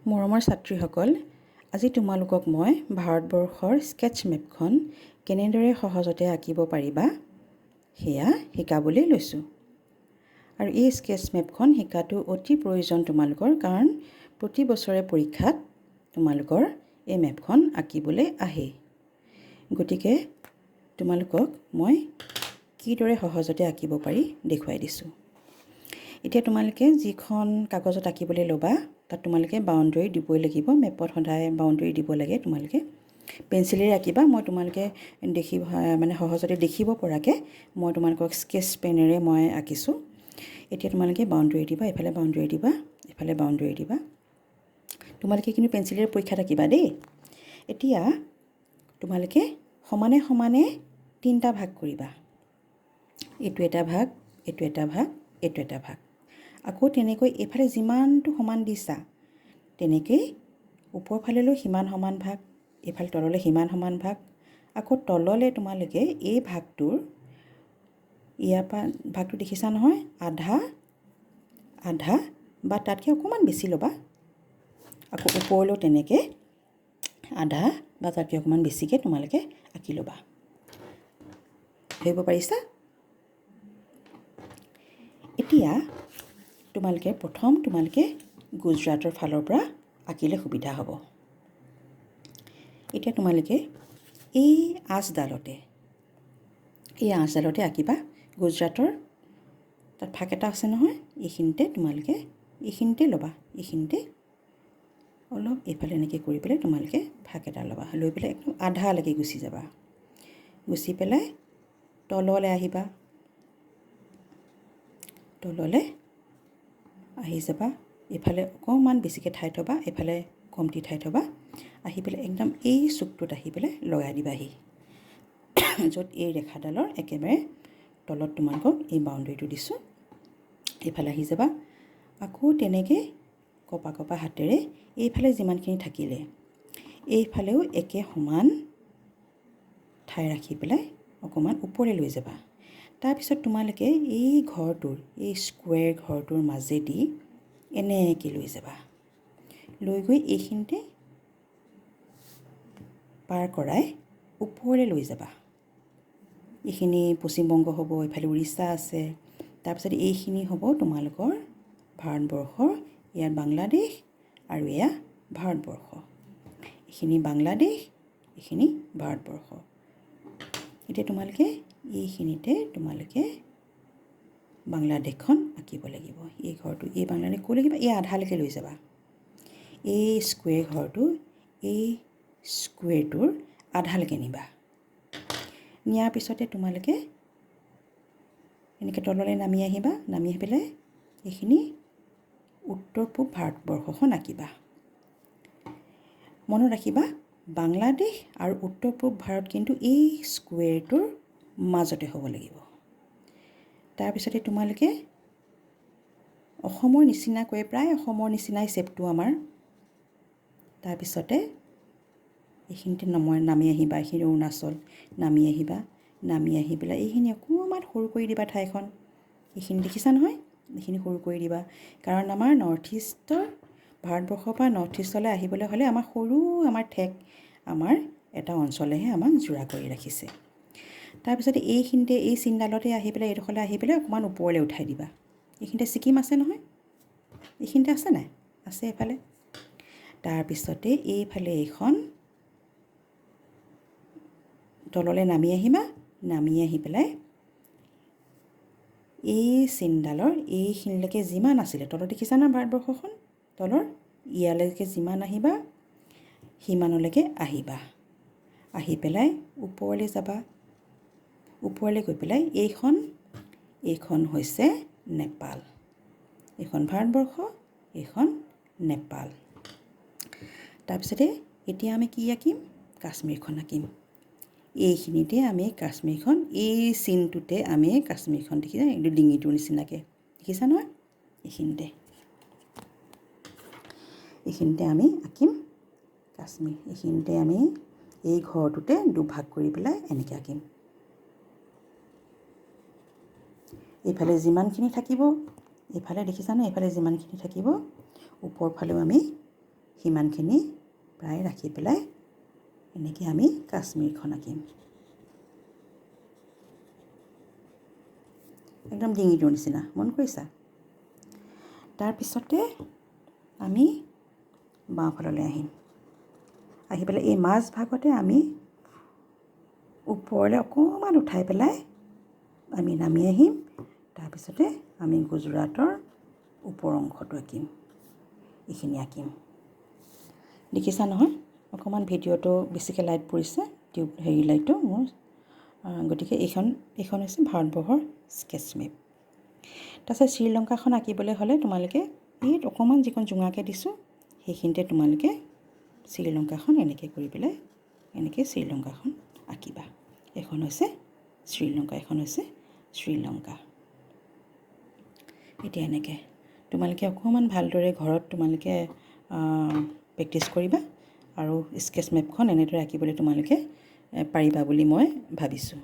মৰমৰ ছাত্ৰীসকল, আজি তোমালোকক মই ভাৰতবৰ্ষৰ স্কেটছ মেপখন কেনেদৰে সহজতে আঁকিব পাৰিবা সেয়া শিকাবলৈ লৈছোঁ। আৰু এই স্কেটছ মেপখন শিকাটো অতি প্ৰয়োজন তোমালোকৰ, কাৰণ প্ৰতি বছৰে পৰীক্ষাত তোমালোকৰ এই মেপখন আঁকিবলৈ আহে। গতিকে তোমালোকক মই কিদৰে সহজতে আঁকিব পাৰি দেখুৱাই দিছোঁ। এতিয়া তোমালোকে যিখন কাগজত আঁকিবলৈ ল'বা তাত তোমালোকে বাউণ্ডাৰী দিবই লাগিব। মেপত সদায় বাউণ্ডাৰী দিব লাগে। তোমালোকে পেঞ্চিলেৰে আঁকিবা। মই তোমালোকে সহজতে দেখিব পৰাকৈ মই তোমালোকক স্কেচ পেনেৰে মই আঁকিছোঁ। এতিয়া তোমালোকে বাউণ্ডাৰী দিবা, এফালে বাউণ্ডাৰী দিবা, এফালে বাউণ্ডাৰী দিবা। তোমালোকে কিন্তু পেঞ্চিলেৰে পৰীক্ষাত আঁকিবা দেই। এতিয়া তোমালোকে সমানে সমানে 3টা ভাগ কৰিবা। এইটো এটা ভাগ, এইটো এটা ভাগ, এইটো এটা ভাগ। আকৌ তেনেকৈ এইফালে যিমানটো সমান দিছা তেনেকৈ ওপৰ ফাললৈ সিমান সমান ভাগ, এইফালে তললৈ সিমান সমান ভাগ। আকৌ তললৈ তোমালোকে এই ভাগটোৰ ইয়াৰ পৰা ভাগটো দেখিছা নহয়, আধা আধা বা তাতকৈ অকণমান বেছি ল'বা। আকৌ ওপৰলৈও তেনেকৈ আধা বা তাতকৈ অকণমান বেছিকৈ তোমালোকে আঁকি ল'বা। ধৰিব পাৰিছা? এতিয়া প্ৰথম তোমালোকে গুজৰাটৰ ফালৰ পৰা আঁকিলে সুবিধা হ'ব। এতিয়া তোমালোকে এই আঁচডালতে আঁকিবা। গুজৰাটৰ তাত ফাক এটা আছে নহয়, এইখিনিতে ল'বা। এইখিনিতে অলপ এইফালে এনেকৈ কৰি পেলাই তোমালোকে ফাক এটা ল'বা। লৈ পেলাই একদম আধালৈকে গুচি যাবা। গুচি পেলাই তললৈ আহিবা। তললৈ আহি যাবা। এইফালে অকণমান বেছিকৈ ঠাই থ'বা, এইফালে কমটি ঠাই থ'বা। আহি পেলাই একদম এই চুকটোত আহি পেলাই লগাই দিবাহি, য'ত এই ৰেখাডালৰ একেবাৰে তলত তোমালোকক এই বাউণ্ডেৰীটো দিছোঁ। এইফালে আহি যাবা। আকৌ তেনেকৈ কপা হাতেৰে এইফালে যিমানখিনি থাকিলে এইফালেও একে সমান ঠাই ৰাখি পেলাই অকণমান ওপৰলৈ লৈ যাবা। তাৰপিছত তোমালোকে এই স্কুৱেৰ ঘৰটোৰ মাজেদি এনেকৈ লৈ যাবা। লৈ গৈ এইখিনিতে পাৰ কৰাই ওপৰলৈ লৈ যাবা। এইখিনি পশ্চিমবংগ হ'ব, এইফালে উৰিষ্যা আছে। তাৰপিছত এইখিনি হ'ব তোমালোকৰ ভাৰতবৰ্ষৰ, ইয়াত বাংলাদেশ আৰু এয়া ভাৰতবৰ্ষ। এইখিনি বাংলাদেশ, এইখিনি ভাৰতবৰ্ষ। এতিয়া তোমালোকে এইখিনিতে বাংলাদেশখন আঁকিব লাগিব। এই ঘৰটো, এই বাংলাদেশ ক'লৈ লাগিব? এই আধালৈকে লৈ যাবা। এই স্কুৱেৰটোৰ আধালৈকে নিবা। নিয়াৰ পিছতে তোমালোকে এনেকৈ তললৈ নামি আহিবা। নামি আহি পেলাই এইখিনি উত্তৰ পূব ভাৰতবৰ্ষখন আঁকিবা। মনত ৰাখিবা, বাংলাদেশ আৰু উত্তৰ পূব ভাৰত কিন্তু এই স্কুৱেৰটোৰ মাজতে হ'ব লাগিব। তাৰপিছতে তোমালোকে অসমৰ নিচিনাকৈ, প্ৰায় অসমৰ নিচিনাই শ্বেপটো আমাৰ। তাৰপিছতে এইখিনিতে নামি আহিবা। এইখিনি অৰুণাচল। নামি আহিবা। নামি আহি পেলাই এইখিনি অকণমান সৰু কৰি দিবা ঠাইখন। এইখিনি দেখিছা নহয়, এইখিনি সৰু কৰি দিবা। কাৰণ আমাৰ ভাৰতবৰ্ষৰ পৰা নৰ্থ ইষ্টলৈ আহিবলৈ হ'লে আমাৰ ঠেক আমাৰ এটা অঞ্চলেহে আমাক জোৰা কৰি ৰাখিছে। তাৰপিছতে এইখিনিতে এই চিনডালতে আহি পেলাই এইডোখৰলৈ আহি পেলাই অকণমান ওপৰলৈ উঠাই দিবা। এইখিনিতে ছিকিম আছে নহয়, এইখিনিতে আছে নাই? আছে এইফালে। তাৰপিছতে এইফালে এইখন তললৈ নামি আহিবা। নামি আহি পেলাই এই চিনডালৰ এইখিনিলৈকে যিমান আছিলে, তলত দেখিছা নহয় ভাৰতবৰ্ষখন, তলৰ ইয়ালৈকে যিমান আহিবা সিমানলৈকে আহিবা। আহি পেলাই ওপৰলৈ যাবা। ওপৰলৈ গৈ পেলাই এইখন হৈছে নেপাল। এইখন ভাৰতবৰ্ষ, এইখন নেপাল। তাৰপিছতে এতিয়া আমি কি আঁকিম? কাশ্মীৰখন আঁকিম। এইখিনিতে আমি কাশ্মীৰখন, এই চিনটোতে আমি কাশ্মীৰখন দেখিছা, এইটো ডিঙিটোৰ নিচিনাকৈ দেখিছা নহয়? এইখিনিতে আমি আঁকিম কাশ্মীৰ। এইখিনিতে আমি এই ঘৰটোতে দুভাগ কৰি পেলাই এনেকৈ আঁকিম। এইফালে যিমানখিনি থাকিব, এইফালে দেখিছা নহয়, এইফালে যিমানখিনি থাকিব ওপৰ ফালেও আমি সিমানখিনি প্ৰায় ৰাখি পেলাই এনেকৈ আমি কাশ্মীৰখন আঁকিম। একদম ডিঙিটোৰ নিচিনা, মন কৰিছা? তাৰপিছতে আমি বাওঁফাললৈ আহিম। আহি পেলাই এই মাজ ভাগতে আমি ওপৰলৈ অকণমান উঠাই পেলাই আমি নামি আহিম। তাৰপিছতে আমি গুজৰাটৰ ওপৰ অংশটো আঁকিম, এইখিনি আঁকিম। দেখিছা নহয়, অকণমান ভিডিঅ'টো বেছিকৈ লাইট পৰিছে, লাইটটো মোৰ। গতিকে এইখন হৈছে ভাৰতবৰ্ষৰ স্কেটছ মেপ। তাৰপিছত শ্ৰীলংকাখন আঁকিবলৈ হ'লে তোমালোকে এই অকণমান যিখন জোঙাকৈ দিছোঁ সেইখিনিতে তোমালোকে শ্ৰীলংকাখন এনেকৈ কৰি পেলাই এনেকৈ শ্ৰীলংকাখন আঁকিবা। এখন হৈছে শ্ৰীলংকা, এখন হৈছে শ্ৰীলংকা। এতিয়া এনেকৈ তোমালোকে অকণমান ভালদৰে ঘৰত তোমালোকে প্ৰেক্টিছ কৰিবা আৰু স্কেটছ মেপখন এনেদৰে আঁকিবলৈ তোমালোকে পাৰিবা বুলি মই ভাবিছোঁ।